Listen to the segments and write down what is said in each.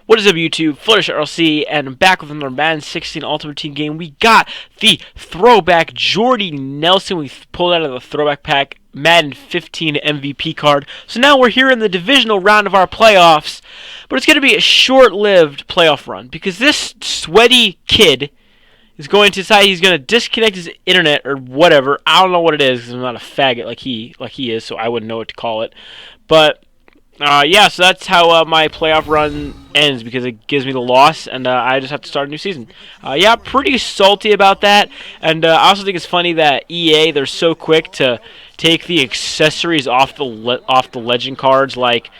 What is up, YouTube? Flourish RLC, and I'm back with another Madden 16 Ultimate Team game. We got the throwback Jordy Nelson. We pulled out of the throwback pack Madden 15 MVP card. So now we're here in the divisional round of our playoffs, but it's going to be a short-lived playoff run because this sweaty kid is going to decide he's going to disconnect his internet or whatever. I don't know what it is because I'm not a faggot like he is, so I wouldn't know what to call it. But yeah, so that's how my playoff run ends because it gives me the loss, and I just have to start a new season. Yeah, pretty salty about that, and I also think it's funny that EA, they're so quick to take the accessories off the legend cards, like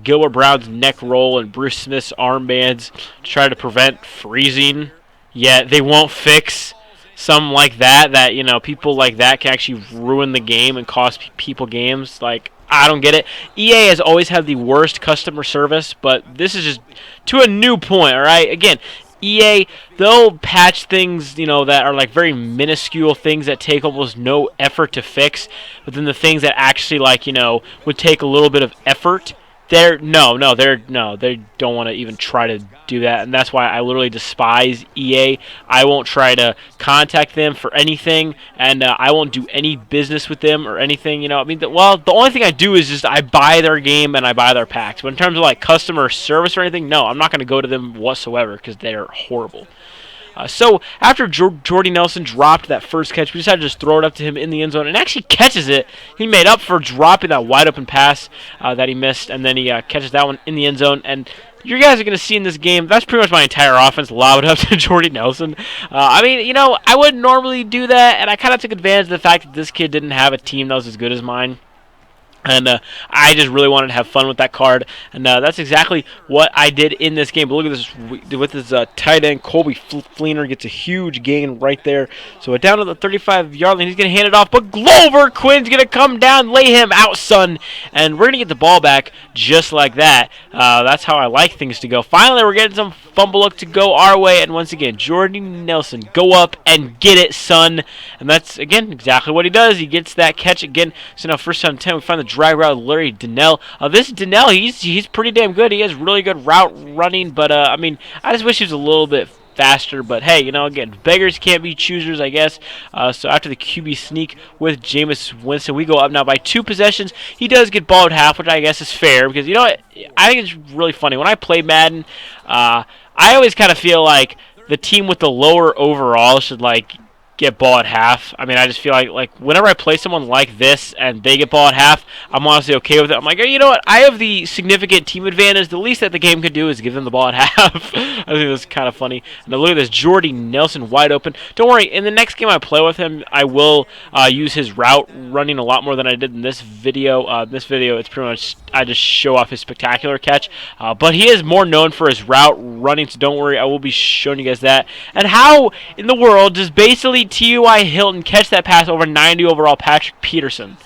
Gilbert Brown's neck roll and Bruce Smith's armbands, to try to prevent freezing. Yet they won't fix some like that, you know, people like that can actually ruin the game and cost people games. Like, I don't get it. EA has always had the worst customer service, but this is just to a new point, all right? Again, EA, they'll patch things, you know, that are like very minuscule things that take almost no effort to fix, but then the things that actually, like, you know, would take a little bit of effort, they don't want to even try to do that, and that's why I literally despise EA. I won't try to contact them for anything, and I won't do any business with them or anything. You know, I mean, the only thing I do is just I buy their game and I buy their packs. But in terms of like customer service or anything, no, I'm not going to go to them whatsoever because they're horrible. So after Jordy Nelson dropped that first catch, we decided to just throw it up to him in the end zone, and actually catches it. He made up for dropping that wide open pass that he missed, and then he catches that one in the end zone. And you guys are going to see in this game, that's pretty much my entire offense lobbed up to Jordy Nelson. I mean, you know, I wouldn't normally do that, and I kind of took advantage of the fact that this kid didn't have a team that was as good as mine. And I just really wanted to have fun with that card, and that's exactly what I did in this game. But look at this, with his tight end, Colby Fleener gets a huge gain right there. So we're down to the 35-yard line. He's going to hand it off, but Glover Quinn's going to come down, lay him out, son. And we're going to get the ball back just like that. That's how I like things to go. Finally, we're getting some fumble luck to go our way, and once again, Jordy Nelson, go up and get it, son. And that's, again, exactly what he does. He gets that catch again. So now first time 10, we find the drag route, Larry Donnell. This Donnell, he's pretty damn good. He has really good route running, but I mean, I just wish he was a little bit faster. But hey, you know, again, beggars can't be choosers, I guess. So after the QB sneak with Jameis Winston, we go up now by 2 possessions. He does get balled half, which I guess is fair because, you know what, I think it's really funny. When I play Madden, I always kind of feel like the team with the lower overall should, like, get ball at half. I mean, I just feel like whenever I play someone like this and they get ball at half, I'm honestly okay with it. I'm like, hey, you know what? I have the significant team advantage. The least that the game could do is give them the ball at half. I think that's kind of funny. And now look at this, Jordy Nelson wide open. Don't worry, in the next game I play with him, I will use his route running a lot more than I did in this video. This video, it's pretty much, I just show off his spectacular catch. But he is more known for his route running, so don't worry, I will be showing you guys that. And how in the world does basically T.Y. Hilton catch that pass over 90 overall Patrick Peterson?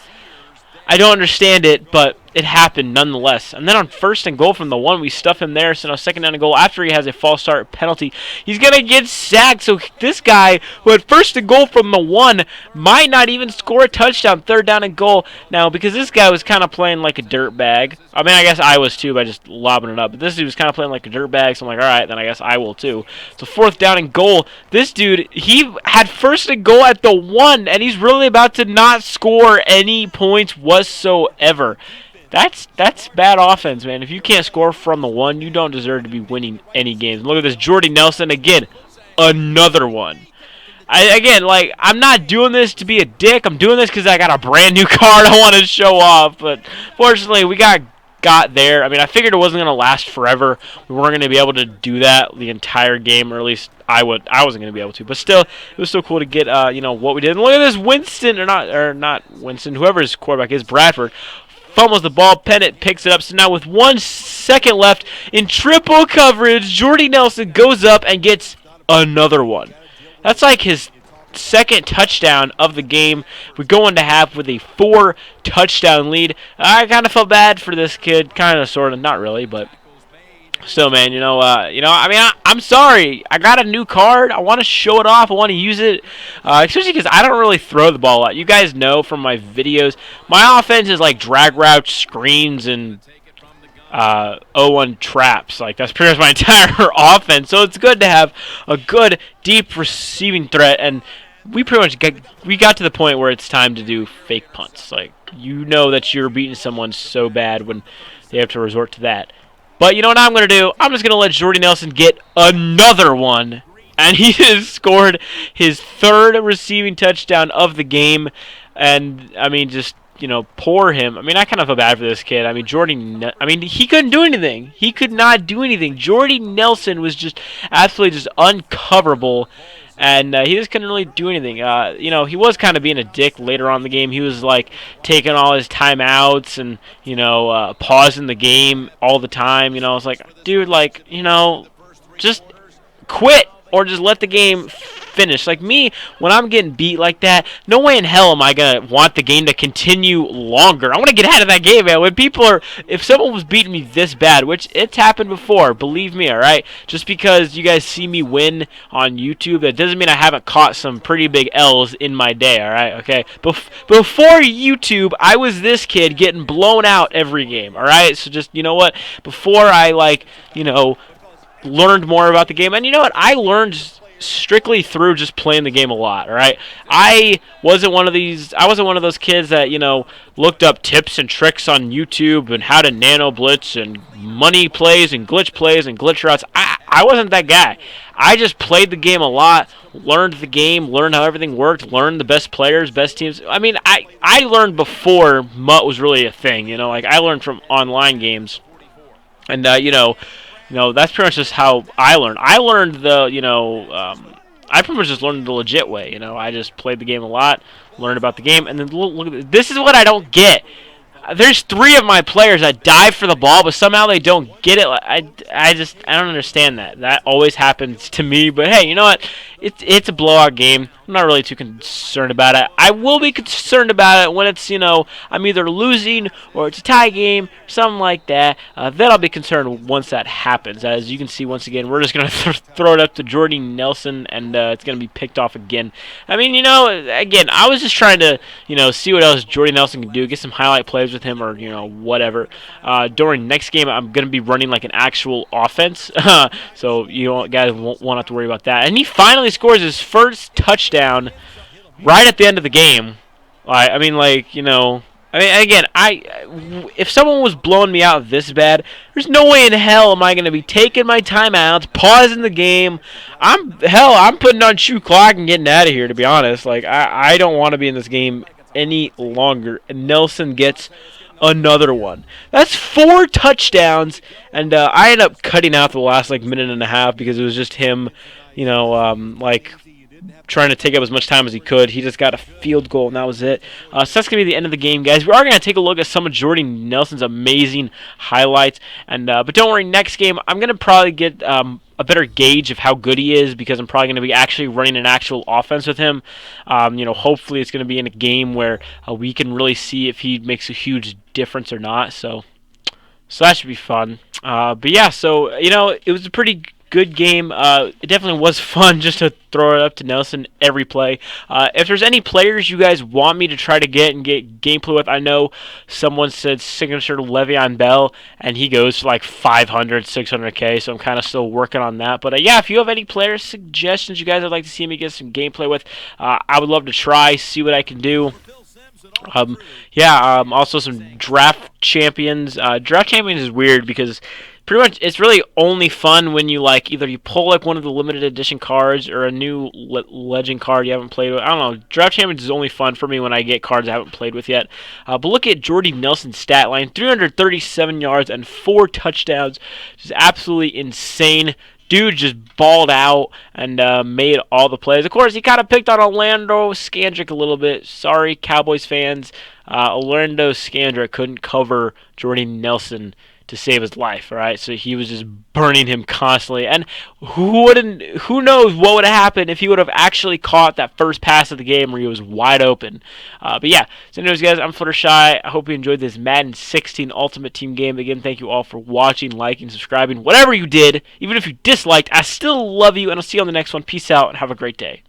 I don't understand it, but it happened nonetheless. And then on 1st and goal from the 1, we stuff him there. So now 2nd down and goal after he has a false start penalty. He's going to get sacked. So this guy who had 1st and goal from the 1 might not even score a touchdown 3rd down and goal. Now, because this guy was kind of playing like a dirtbag. I mean, I guess I was too by just lobbing it up. But this dude was kind of playing like a dirtbag. So I'm like, all right, then I guess I will too. So 4th down and goal. This dude, he had 1st and goal at the 1. And he's really about to not score any points whatsoever. That's bad offense, man. If you can't score from the 1, you don't deserve to be winning any games. Look at this, Jordy Nelson again, another one. I'm not doing this to be a dick. I'm doing this because I got a brand new card I want to show off. But fortunately, we got there. I mean, I figured it wasn't going to last forever. We weren't going to be able to do that the entire game, or at least I wasn't going to be able to. But still, it was still cool to get you know, what we did. And look at this, Winston, or not Winston, whoever his quarterback is, Bradford, fumbles the ball. Pennant picks it up. So now with 1 second left in triple coverage, Jordy Nelson goes up and gets another one. That's like his 2nd touchdown of the game. We go into half with a 4-touchdown lead. I kind of felt bad for this kid, kind of, sort of, not really, but still, man, you know, I mean, I'm sorry. I got a new card. I want to show it off. I want to use it, especially because I don't really throw the ball a lot. You guys know from my videos, my offense is like drag route, screens, and 0-1 traps. Like, that's pretty much my entire offense. So it's good to have a good, deep receiving threat. And we pretty much got to the point where it's time to do fake punts. Like, you know that you're beating someone so bad when they have to resort to that. But you know what I'm going to do? I'm just going to let Jordy Nelson get another one. And he has scored his third receiving touchdown of the game. And, I mean, just, poor him. I mean, I kind of feel bad for this kid. I mean, he couldn't do anything. He could not do anything. Jordy Nelson was just absolutely just uncoverable. And he just couldn't really do anything. He was kind of being a dick later on in the game. He was, like, taking all his timeouts and, pausing the game all the time. I was like, dude, like, just quit or just let the game finish. Like me, when I'm getting beat like that, no way in hell am I going to want the game to continue longer. I want to get out of that game, man. If someone was beating me this bad, which it's happened before, believe me, alright? Just because you guys see me win on YouTube, that doesn't mean I haven't caught some pretty big L's in my day, alright? Okay? Before YouTube, I was this kid getting blown out every game, alright? So just, you know what? Before I, learned more about the game, and you know what? I learned strictly through just playing the game a lot, all right? I wasn't one of those kids that, looked up tips and tricks on YouTube and how to nano blitz and money plays and glitch routes. I wasn't that guy. I just played the game a lot, learned the game, learned how everything worked, learned the best players, best teams. I mean, I learned before MUT was really a thing, I learned from online games. And that's pretty much just how I learned. I learned I pretty much just learned the legit way. I just played the game a lot, learned about the game, and then look, this is what I don't get. There's 3 of my players that dive for the ball, but somehow they don't get it. I don't understand that. That always happens to me. But hey, you know what? It's a blowout game. I'm not really too concerned about it. I will be concerned about it when it's, I'm either losing or it's a tie game, something like that. Then I'll be concerned once that happens. As you can see, once again, we're just going to throw it up to Jordy Nelson, and it's going to be picked off again. I mean, again, I was just trying to, see what else Jordy Nelson can do, get some highlight plays with him or, whatever. During next game, I'm going to be running like an actual offense. So, guys won't have to worry about that. And he finally scores his first touchdown right at the end of the game. Again, if someone was blowing me out this bad, there's no way in hell am I going to be taking my timeouts, pausing the game. I'm putting on shoe clock and getting out of here, to be honest. Like, I don't want to be in this game any longer. And Nelson gets another one. That's 4 touchdowns, and I ended up cutting out the last minute and a half because it was just him, trying to take up as much time as he could. He just got a field goal, and that was it. So that's going to be the end of the game, guys. We are going to take a look at some of Jordy Nelson's amazing highlights, and but don't worry, next game I'm going to probably get a better gauge of how good he is because I'm probably going to be actually running an actual offense with him. Hopefully it's going to be in a game where we can really see if he makes a huge difference or not. So that should be fun. But yeah, so it was a pretty good game. It definitely was fun just to throw it up to Nelson every play. If there's any players you guys want me to try to get gameplay with, I know someone said signature Le'Veon Bell, and he goes for 500, 600K, so I'm kind of still working on that. But yeah, if you have any player suggestions you guys would like to see me get some gameplay with, I would love to try, see what I can do. Also some draft champions. Draft champions is weird because pretty much it's really only fun when you either you pull one of the limited edition cards or a new legend card you haven't played with. I don't know. Draft champions is only fun for me when I get cards I haven't played with yet. But look at Jordy Nelson's stat line: 337 yards and 4 touchdowns. Just absolutely insane. Dude just balled out and made all the plays. Of course, he kind of picked on Orlando Scandrick a little bit. Sorry, Cowboys fans. Orlando Scandrick couldn't cover Jordy Nelson to save his life, all right? So he was just burning him constantly. And who knows what would have happened if he would have actually caught that first pass of the game where he was wide open. But yeah, so anyways, guys, I'm Fluttershy. I hope you enjoyed this Madden 16 Ultimate Team game. Again, thank you all for watching, liking, subscribing, whatever you did. Even if you disliked, I still love you, and I'll see you on the next one. Peace out, and have a great day.